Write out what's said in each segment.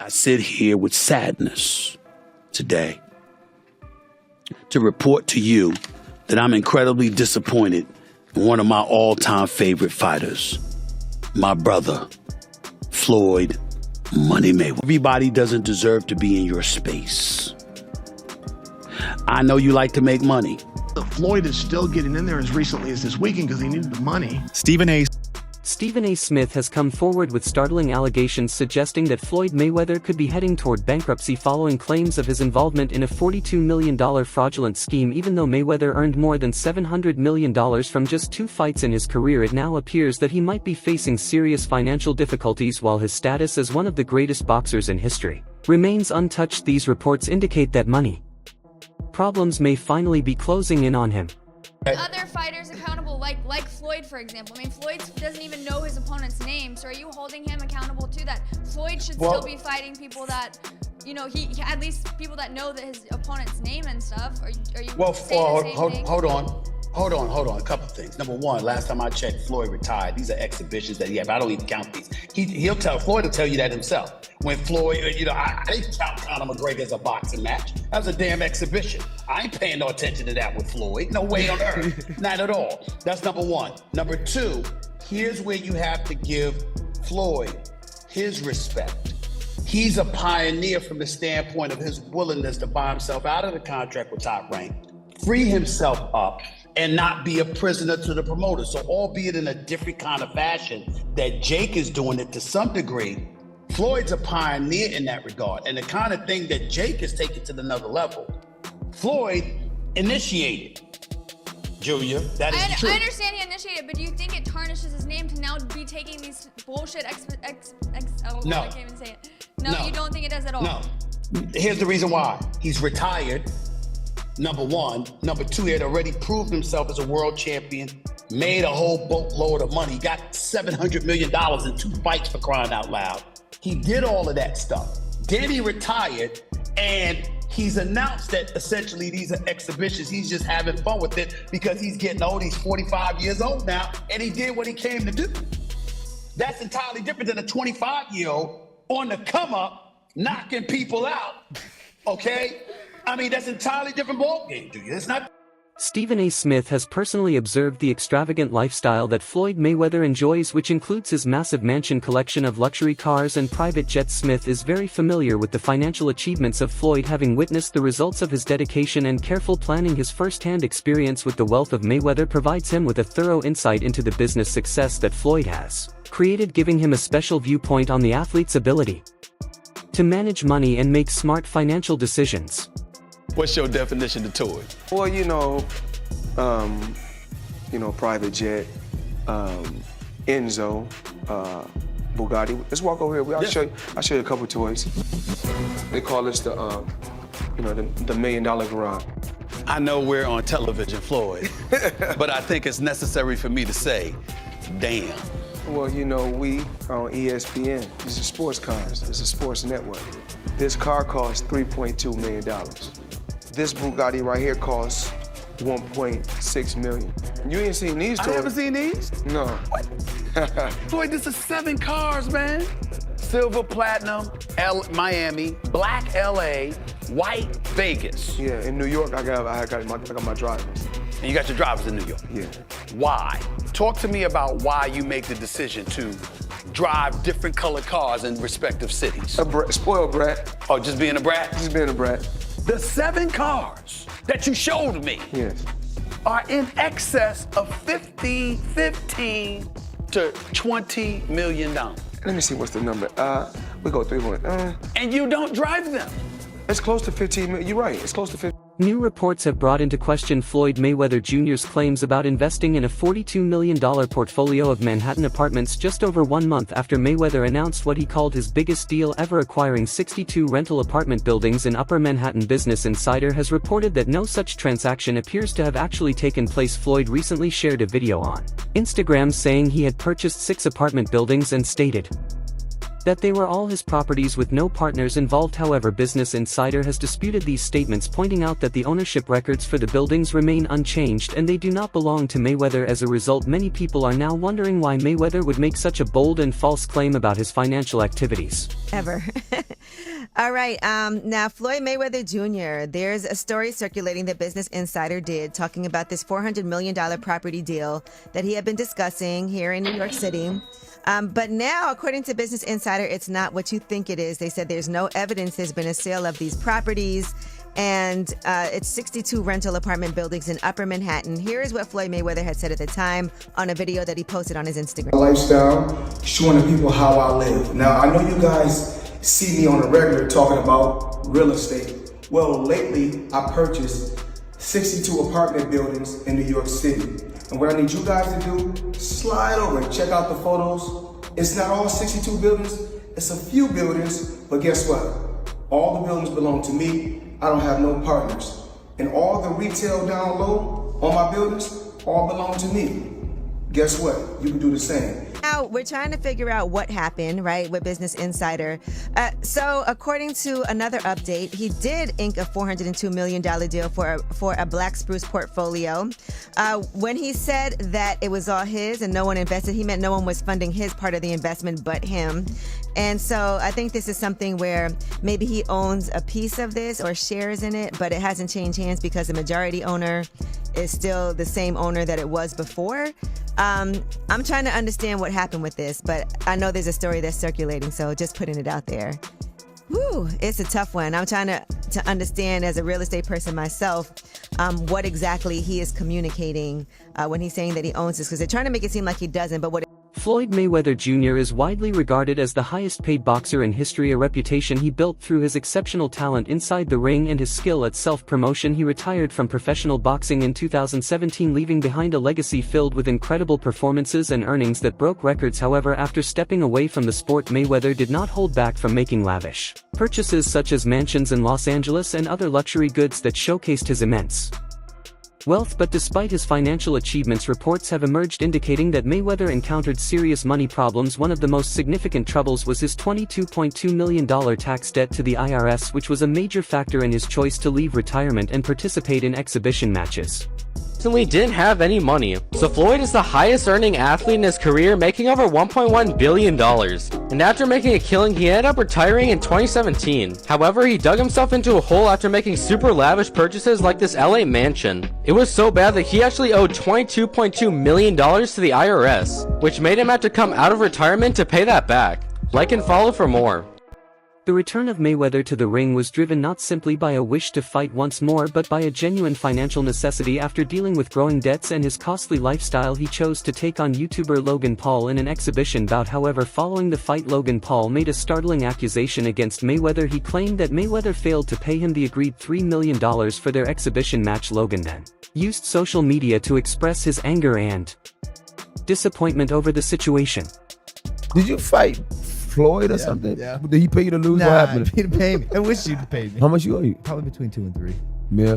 I sit here with sadness today to report to you that I'm incredibly disappointed in one of my all-time favorite fighters, my brother, Floyd Money Mayweather. Everybody doesn't deserve to be in your space. I know you like to make money. Floyd is still getting in there as recently as this weekend because he needed the money. Stephen A. Smith has come forward with startling allegations suggesting that Floyd Mayweather could be heading toward bankruptcy following claims of his involvement in a $42 million fraudulent scheme. Even though Mayweather earned more than $700 million from just 2 fights in his career, it now appears that he might be facing serious financial difficulties while his status as one of the greatest boxers in history remains untouched. These reports indicate that money problems may finally be closing in on him. Other fighters accountable, like Floyd, for example. I mean, Floyd doesn't even know his opponent's name, so are you holding him accountable to that? Floyd should still be fighting people that, you know, he at least people that know that his opponent's name and stuff. Are you saying the same thing? Hold on. A couple things. Number one, last time I checked, Floyd retired. These are exhibitions that he have. I don't even count these. Floyd will tell you that himself. When Floyd, I didn't count Conor McGregor as a boxing match. That was a damn exhibition. I ain't paying no attention to that with Floyd. No way on earth. Not at all. That's number one. Number two, here's where you have to give Floyd his respect. He's a pioneer from the standpoint of his willingness to buy himself out of the contract with Top Rank, free himself up, and not be a prisoner to the promoter. So albeit in a different kind of fashion that Jake is doing it to some degree, Floyd's a pioneer in that regard. And the kind of thing that Jake is taking to another level, Floyd initiated. Julia, that is true. I understand he initiated, but do you think it tarnishes his name to now be taking these bullshit I can't even say it. No, you don't think it does at all? No. Here's the reason why. He's retired. Number one. Number two, he had already proved himself as a world champion, made a whole boatload of money, got $700 million in 2 fights, for crying out loud. He did all of that stuff. Then he retired, and he's announced that essentially these are exhibitions. He's just having fun with it because he's getting old. He's 45 years old now, and he did what he came to do. That's entirely different than a 25-year-old on the come up, knocking people out, okay? I mean, that's an entirely different ballgame, dude. It's not. Stephen A. Smith has personally observed the extravagant lifestyle that Floyd Mayweather enjoys, which includes his massive mansion collection of luxury cars and private jets. Smith is very familiar with the financial achievements of Floyd, having witnessed the results of his dedication and careful planning. His first-hand experience with the wealth of Mayweather provides him with a thorough insight into the business success that Floyd has created, giving him a special viewpoint on the athlete's ability to manage money and make smart financial decisions. What's your definition to toy? Well, private jet, Enzo, Bugatti. Let's walk over here. I'll show you a couple toys. They call this the $1 million garage. I know we're on television, Floyd, but I think it's necessary for me to say, damn. Well, we are on ESPN. These are sports cars. It's a sports network. This car costs $3.2 million. This Bugatti right here costs $1.6 million. You ain't seen these toys. I haven't seen these? No. What? Floyd, this is 7 cars, man. Silver, platinum, Miami, black LA, white Vegas. Yeah, in New York, I got my drivers. And you got your drivers in New York? Yeah. Why? Talk to me about why you make the decision to drive different colored cars in respective cities. Spoiled brat. Oh, just being a brat? Just being a brat. The 7 cars that you showed me are in excess of $15 to $20 million. Let me see what's the number. We go 300. And you don't drive them. It's close to 15 million. You're right. It's close to 15. New reports have brought into question Floyd Mayweather Jr.'s claims about investing in a $42 million portfolio of Manhattan apartments just over 1 month after Mayweather announced what he called his biggest deal ever, acquiring 62 rental apartment buildings in Upper Manhattan. Business Insider has reported that no such transaction appears to have actually taken place. Floyd recently shared a video on Instagram saying he had purchased 6 apartment buildings and stated, that they were all his properties with no partners involved. However, Business Insider has disputed these statements, pointing out that the ownership records for the buildings remain unchanged and they do not belong to Mayweather. As a result, many people are now wondering why Mayweather would make such a bold and false claim about his financial activities. Ever. All right. Now, Floyd Mayweather Jr., there's a story circulating that Business Insider did talking about this $400 million property deal that he had been discussing here in New York City. But now, according to Business Insider, it's not what you think it is. They said there's no evidence there's been a sale of these properties. And it's 62 rental apartment buildings in Upper Manhattan. Here is what Floyd Mayweather had said at the time on a video that he posted on his Instagram. Lifestyle, showing the people how I live. Now, I know you guys see me on a regular talking about real estate. Well, lately, I purchased 62 apartment buildings in New York City. And what I need you guys to do, slide over and check out the photos. It's not all 62 buildings, it's a few buildings, but guess what? All the buildings belong to me. I don't have no partners. And all the retail down low on my buildings all belong to me. Guess what? You can do the same. Now, we're trying to figure out what happened, right, with Business Insider. So, according to another update, he did ink a $402 million deal for a Black Spruce portfolio. When he said that it was all his and no one invested, he meant no one was funding his part of the investment but him. And so I think this is something where maybe he owns a piece of this or shares in it, but it hasn't changed hands because the majority owner is still the same owner that it was before. I'm trying to understand what happened with this, but I know there's a story that's circulating, so just putting it out there. Whew, it's a tough one. I'm trying to understand as a real estate person myself what exactly he is communicating when he's saying that he owns this, because they're trying to make it seem like he doesn't, but what Floyd Mayweather Jr. is widely regarded as the highest-paid boxer in history, a reputation he built through his exceptional talent inside the ring and his skill at self-promotion. He retired from professional boxing in 2017, leaving behind a legacy filled with incredible performances and earnings that broke records. However, after stepping away from the sport, Mayweather did not hold back from making lavish purchases such as mansions in Los Angeles and other luxury goods that showcased his immense wealth. But despite his financial achievements, reports have emerged indicating that Mayweather encountered serious money problems. One of the most significant troubles was his $22.2 million tax debt to the IRS, which was a major factor in his choice to leave retirement and participate in exhibition matches. We didn't have any money, so Floyd is the highest earning athlete in his career, making over $1.1 billion. And after making a killing, he ended up retiring in 2017. However, he dug himself into a hole after making super lavish purchases like this LA mansion. It was so bad that he actually owed $22.2 million to the IRS, which made him have to come out of retirement to pay that back. Like and follow for more. The return of Mayweather to the ring was driven not simply by a wish to fight once more, but by a genuine financial necessity. After dealing with growing debts and his costly lifestyle, he chose to take on YouTuber Logan Paul in an exhibition bout. However, following the fight, Logan Paul made a startling accusation against Mayweather. He claimed that Mayweather failed to pay him the agreed $3 million for their exhibition match. Logan then used social media to express his anger and disappointment over the situation. Did you fight Floyd or something? Yeah. Did he pay you to lose? Nah, What happened? he didn't pay me. I wish you'd pay me. How much you owe you? Probably between 2 and 3. Yeah.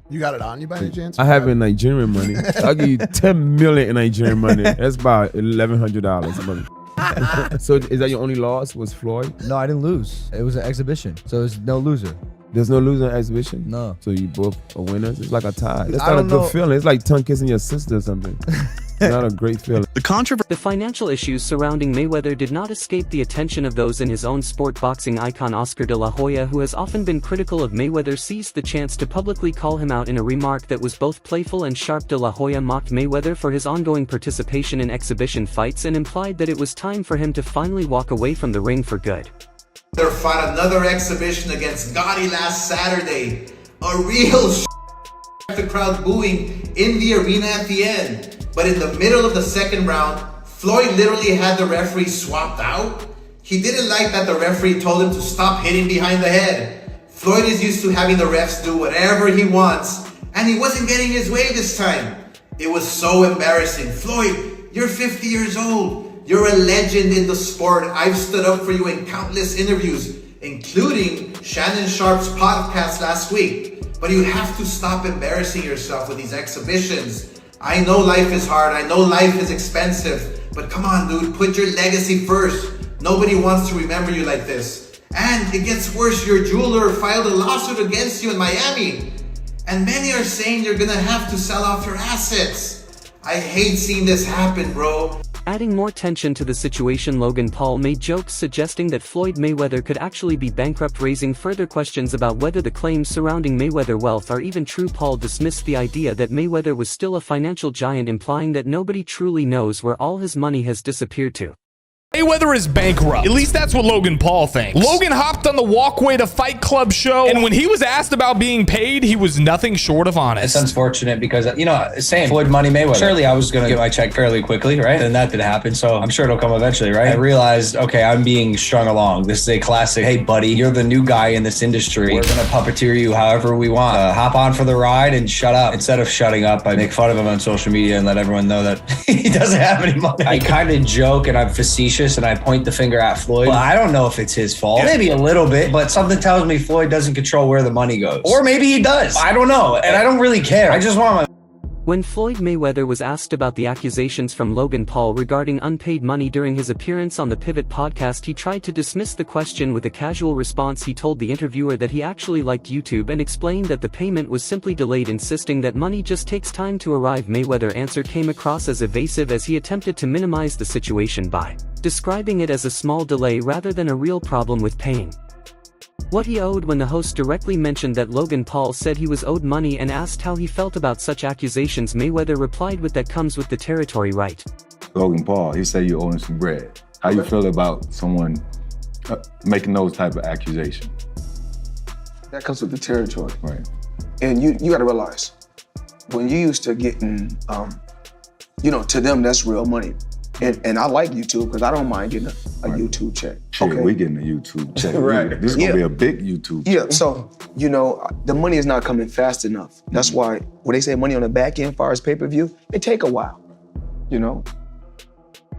You got it on you by any chance? I have in Nigerian money. I'll give you 10 million in Nigerian money. That's about $1,100. So is that your only loss, was Floyd? No, I didn't lose. It was an exhibition, so there's no loser. There's no loser in exhibition? No. So you both are winners? It's like a tie. That's I not a don't good know. feeling. It's like tongue kissing your sister or something. It's not a great feeling. The financial issues surrounding Mayweather did not escape the attention of those in his own sport. Boxing icon Oscar de la Hoya, who has often been critical of Mayweather, seized the chance to publicly call him out in a remark that was both playful and sharp. De la Hoya mocked Mayweather for his ongoing participation in exhibition fights and implied that it was time for him to finally walk away from the ring for good. They fought another exhibition against Gotti last Saturday. A real the crowd booing in the arena at the end. But in the middle of the second round, Floyd literally had the referee swapped out. He didn't like that the referee told him to stop hitting behind the head. Floyd is used to having the refs do whatever he wants, and he wasn't getting his way this time. It was so embarrassing. Floyd, you're 50 years old. You're a legend in the sport. I've stood up for you in countless interviews, including Shannon Sharp's podcast last week. But you have to stop embarrassing yourself with these exhibitions. I know life is hard. I know life is expensive. But come on, dude, put your legacy first. Nobody wants to remember you like this. And it gets worse, your jeweler filed a lawsuit against you in Miami. And many are saying you're gonna have to sell off your assets. I hate seeing this happen, bro. Adding more tension to the situation, Logan Paul made jokes suggesting that Floyd Mayweather could actually be bankrupt, raising further questions about whether the claims surrounding Mayweather wealth are even true. Paul dismissed the idea that Mayweather was still a financial giant, implying that nobody truly knows where all his money has disappeared to. Mayweather is bankrupt. At least that's what Logan Paul thinks. Logan hopped on the Walkway to Fight Club show, and when he was asked about being paid, he was nothing short of honest. It's unfortunate because, you know, same Floyd Money Mayweather. Surely I was going to get my check fairly quickly, right? And that did happen, so I'm sure it'll come eventually, right? I realized, okay, I'm being strung along. This is a classic, hey, buddy, you're the new guy in this industry. We're going to puppeteer you however we want. Hop on for the ride and shut up. Instead of shutting up, I make fun of him on social media and let everyone know that he doesn't have any money. I kind of joke and I'm facetious and I point the finger at Floyd. Well, I don't know if it's his fault. Maybe a little bit, but something tells me Floyd doesn't control where the money goes. Or maybe he does. I don't know. And I don't really care. I just want my... When Floyd Mayweather was asked about the accusations from Logan Paul regarding unpaid money during his appearance on the Pivot podcast, he tried to dismiss the question with a casual response. He told the interviewer that he actually liked YouTube and explained that the payment was simply delayed, insisting that money just takes time to arrive. Mayweather's answer came across as evasive as he attempted to minimize the situation by describing it as a small delay rather than a real problem with paying what he owed. When the host directly mentioned that Logan Paul said he was owed money and asked how he felt about such accusations, Mayweather replied with, "That comes with the territory, right?" Logan Paul, he said you owe him some bread. How you feel about someone making those type of accusations? That comes with the territory. Right. And you got to realize, when you used to getting, you know, to them, that's real money. And I like YouTube because I don't mind getting a YouTube check. Shit, okay. we getting a YouTube check. Right. This is gonna be a big YouTube check. Yeah, so, you know, the money is not coming fast enough. That's why when they say money on the back end, as far as pay-per-view, it take a while, you know?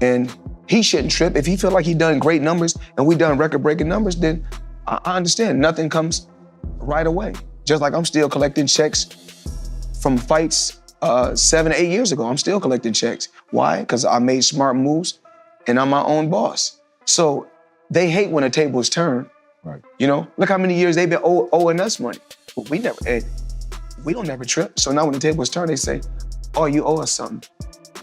And he shouldn't trip. If he feel like he done great numbers and we done record-breaking numbers, then I understand. Nothing comes right away. Just like I'm still collecting checks from fights 7 to 8 years ago. I'm still collecting checks. Why? Because I made smart moves and I'm my own boss. So they hate when a table is turned. Right. You know, look how many years they've been owing us money. But we don't never trip. So now when the table is turned, they say, oh, you owe us something.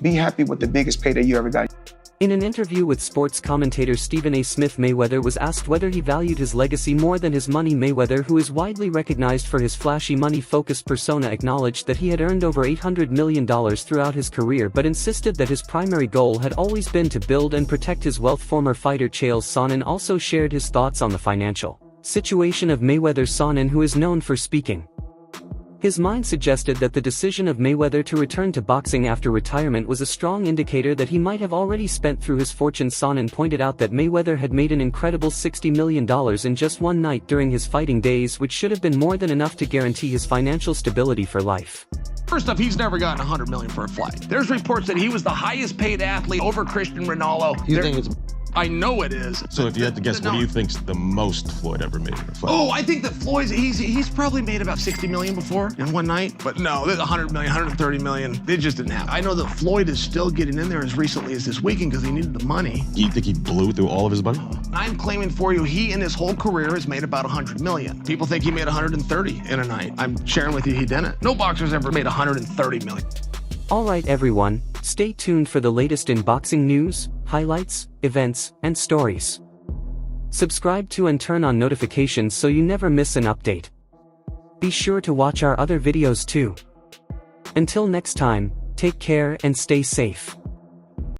Be happy with the biggest payday you ever got. In an interview with sports commentator Stephen A. Smith, Mayweather was asked whether he valued his legacy more than his money. Mayweather, who is widely recognized for his flashy, money-focused persona, acknowledged that he had earned over $800 million throughout his career, but insisted that his primary goal had always been to build and protect his wealth. Former fighter Chael Sonnen also shared his thoughts on the financial situation of Mayweather. Sonnen, who is known for speaking his mind, suggested that the decision of Mayweather to return to boxing after retirement was a strong indicator that he might have already spent through his fortune. Sonnen pointed out that Mayweather had made an incredible $60 million in just one night during his fighting days, which should have been more than enough to guarantee his financial stability for life. First off, he's never gotten $100 million for a fight. There's reports that he was the highest paid athlete over Cristiano Ronaldo. You think it's... I know it is. So if you had to guess, what do you think's the most Floyd ever made in a fight? Oh, I think that Floyd's, he's probably made about 60 million before in one night. But no, there's 100 million, 130 million. They just didn't happen. I know that Floyd is still getting in there as recently as this weekend because he needed the money. Do you think he blew through all of his money? I'm claiming for you, he in his whole career has made about 100 million. People think he made 130 in a night. I'm sharing with you he didn't. No boxer's ever made 130 million. Alright everyone, stay tuned for the latest in boxing news, highlights, events, and stories. Subscribe to and turn on notifications so you never miss an update. Be sure to watch our other videos too. Until next time, take care and stay safe.